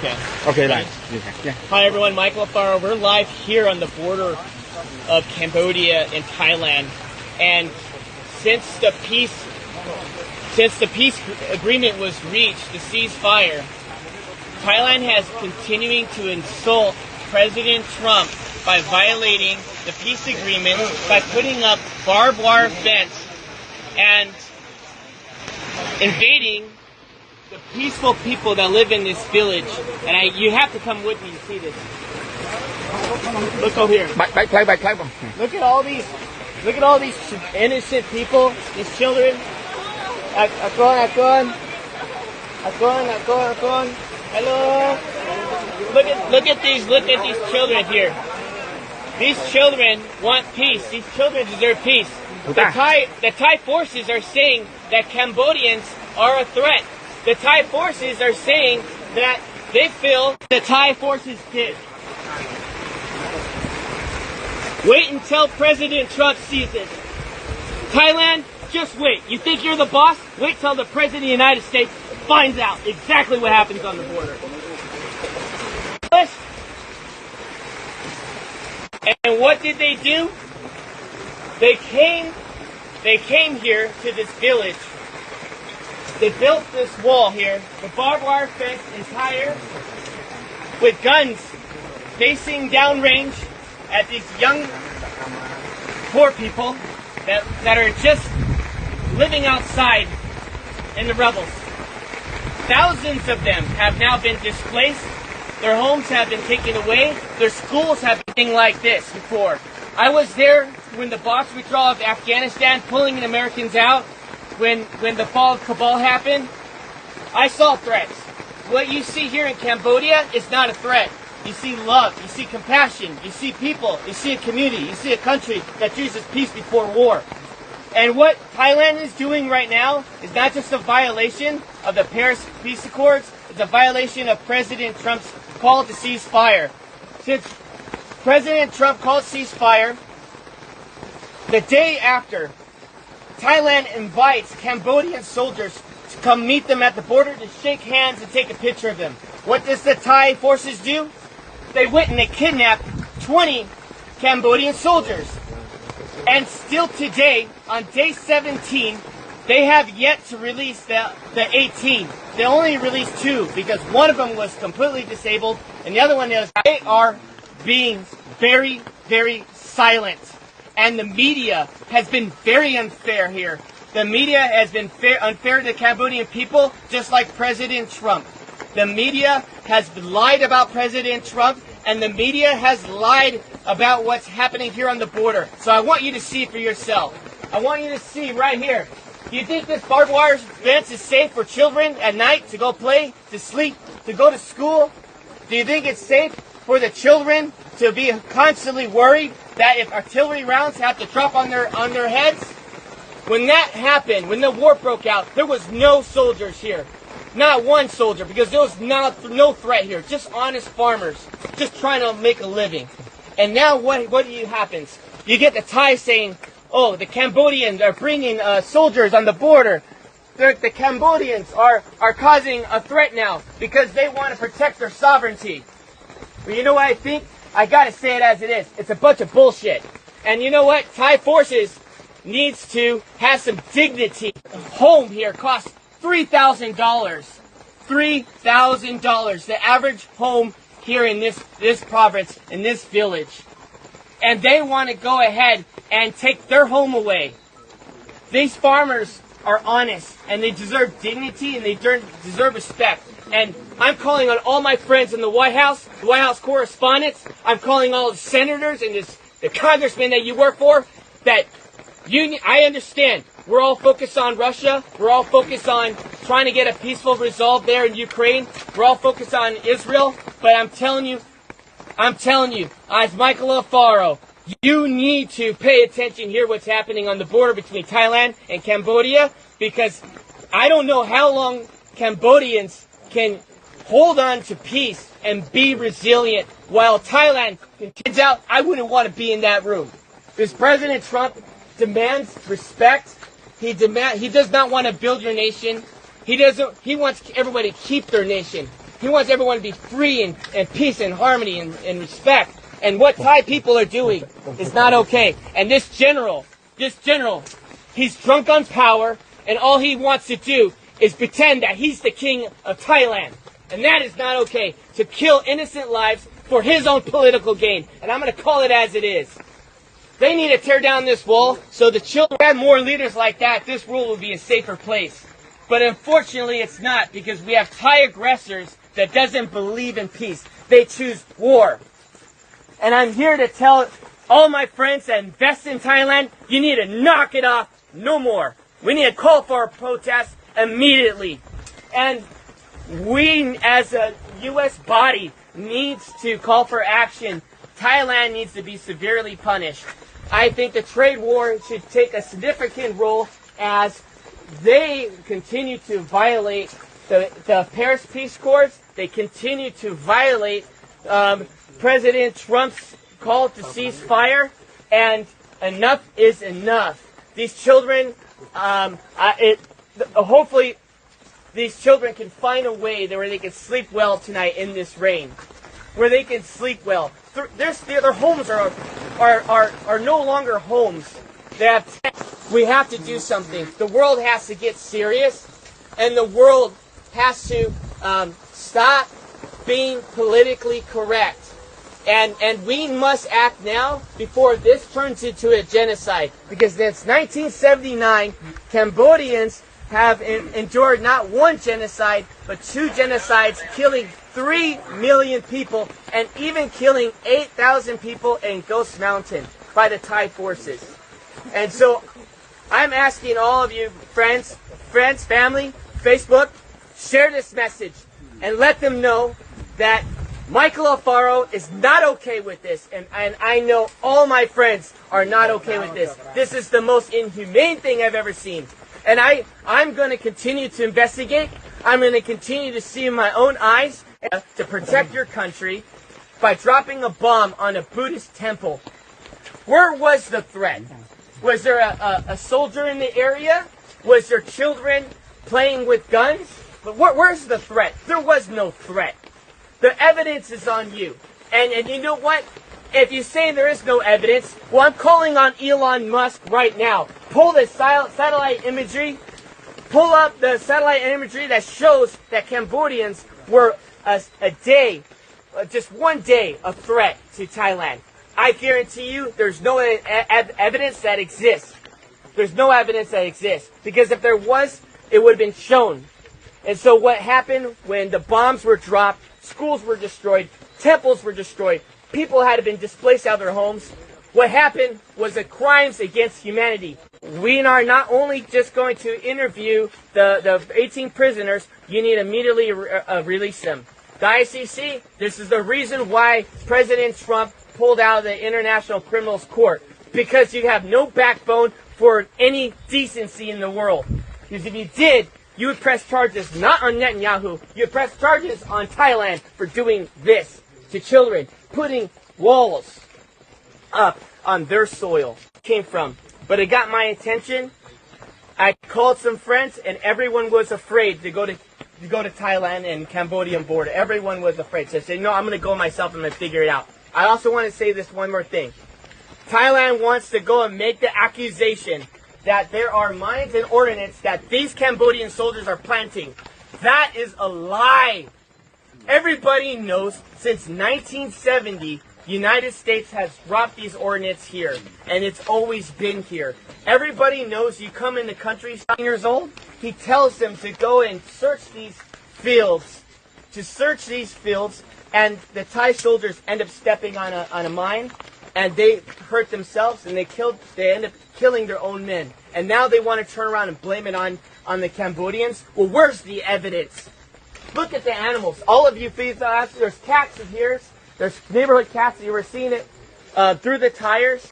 Okay. Okay, right. Yeah. Hi everyone, Michael ALFARO. We're live here on the border of Cambodia and Thailand, and since the peace agreement was reached, the ceasefire, Thailand has continuing to insult President Trump by violating the peace agreement by putting up barbed wire fence and invading the peaceful people that live in this village. And you have to come with me to see this. Look over here. Look at all these innocent people, these children. Hello. Look at these children here. These children want peace. These children deserve peace. The Thai forces are saying that Cambodians are a threat. The Thai forces are saying that they feel the Thai forces did. Wait until President Trump sees this. Thailand, just wait. You think you're the boss? Wait till the President of the United States finds out exactly what happens on the border. And what did they do? They came here to this village. They built this wall here, the barbed wire fence entire, with guns facing downrange at these young, poor people that are just living outside in the rubbles. Thousands of them have now been displaced. Their homes have been taken away. Their schools have been like this before. I was there when the box withdrawal of Afghanistan, pulling the Americans out, when the fall of Kabul happened. I saw threats. What you see here in Cambodia is not a threat. You see love, you see compassion, you see people, you see a community, you see a country that chooses peace before war. And what Thailand is doing right now is not just a violation of the Paris Peace Accords, it's a violation of President Trump's call to ceasefire. Since President Trump called ceasefire, the day after, Thailand invites Cambodian soldiers to come meet them at the border to shake hands and take a picture of them. What does the Thai forces do? They went and they kidnapped 20 Cambodian soldiers. And still today, on day 17, they have yet to release the 18. They only released 2 because one of them was completely disabled and the other one is. They are being very, very silent. And the media has been very unfair here. The media has been unfair to the Cambodian people, just like President Trump. The media has lied about President Trump, and the media has lied about what's happening here on the border. So I want you to see for yourself. I want you to see right here. Do you think this barbed wire fence is safe for children at night to go play, to sleep, to go to school? Do you think it's safe for the children to be constantly worried that if artillery rounds have to drop on their heads? When that happened, when the war broke out, there was no soldiers here. Not one soldier, because there was no threat here. Just honest farmers, just trying to make a living. And now what happens? You get the Thai saying, oh, the Cambodians are bringing soldiers on the border. The Cambodians are causing a threat now because they want to protect their sovereignty. But you know what I think? I gotta say it as it is. It's a bunch of bullshit. And you know what? Thai forces needs to have some dignity. A home here costs $3,000. $3,000. The average home here in this province, in this village. And they want to go ahead and take their home away. These farmers are honest, and they deserve dignity, and they deserve respect. And I'm calling on all my friends in the White House correspondents. I'm calling all the senators and the congressmen that you work for. That I understand. We're all focused on Russia. We're all focused on trying to get a peaceful resolve there in Ukraine. We're all focused on Israel. But I'm telling you, as Michael ALFARO, you need to pay attention here what's happening on the border between Thailand and Cambodia, because I don't know how long Cambodians can hold on to peace and be resilient while Thailand continues out. I wouldn't want to be in that room. Because President Trump demands respect. He does not want to build your nation. He wants everybody to keep their nation. He wants everyone to be free and peace and harmony and respect. And what Thai people are doing is not okay. And this general, he's drunk on power, and all he wants to do is pretend that he's the king of Thailand. And that is not okay, to kill innocent lives for his own political gain. And I'm going to call it as it is. They need to tear down this wall so the children have more leaders like that. This world will be a safer place. But unfortunately it's not, because we have Thai aggressors that doesn't believe in peace. They choose war. And I'm here to tell all my friends that invest in Thailand, you need to knock it off no more. We need to call for a protest immediately. And we as a U.S. body needs to call for action. Thailand needs to be severely punished. I think the trade war should take a significant role as they continue to violate the Paris Peace Accords. They continue to violate President Trump's call to cease fire, and enough is enough. These children, hopefully, these children can find a way where they can sleep well tonight in this rain, where they can sleep well. Their homes are no longer homes. We have to do something. The world has to get serious, and the world has to stop being politically correct. And we must act now before this turns into a genocide. Because since 1979, Cambodians have endured not one genocide, but two genocides, killing 3 million people and even killing 8,000 people in Ghost Mountain by the Thai forces. And so I'm asking all of you friends, family, Facebook, share this message and let them know that Michael ALFARO is not okay with this, and I know all my friends are not okay with this. This is the most inhumane thing I've ever seen. And I'm going to continue to investigate. I'm going to continue to see in my own eyes to protect your country by dropping a bomb on a Buddhist temple. Where was the threat? Was there a soldier in the area? Was there children playing with guns? But where's the threat? There was no threat. The evidence is on you. And you know what? If you say there is no evidence, well, I'm calling on Elon Musk right now. Pull the satellite imagery. Pull up the satellite imagery that shows that Cambodians were just one day of threat to Thailand. I guarantee you there's no evidence that exists. There's no evidence that exists. Because if there was, it would have been shown. And so what happened when the bombs were dropped, schools were destroyed, temples were destroyed, people had been displaced out of their homes. What happened was the crimes against humanity. We are not only just going to interview the 18 prisoners, you need to immediately release them. The ICC, this is the reason why President Trump pulled out of the International Criminals Court. Because you have no backbone for any decency in the world. Because if you did, you would press charges not on Netanyahu, you would press charges on Thailand for doing this to children, putting walls up on their soil. Came from. But it got my attention. I called some friends and everyone was afraid to go to Thailand and Cambodian border. Everyone was afraid. So I said, no, I'm going to go myself and I'm going to figure it out. I also want to say this one more thing. Thailand wants to go and make the accusation that there are mines and ordnance that these Cambodian soldiers are planting. That is a lie. Everybody knows since 1970, the United States has dropped these ordnance here, and it's always been here. Everybody knows you come in the country 9 years old, he tells them to go and search these fields, and the Thai soldiers end up stepping on a mine, and they hurt themselves, and they end up killing their own men. And now they want to turn around and blame it on the Cambodians. Well, where's the evidence? Look at the animals. All of you please ask. There's cats in here. There's neighborhood cats. You were seeing it through the tires.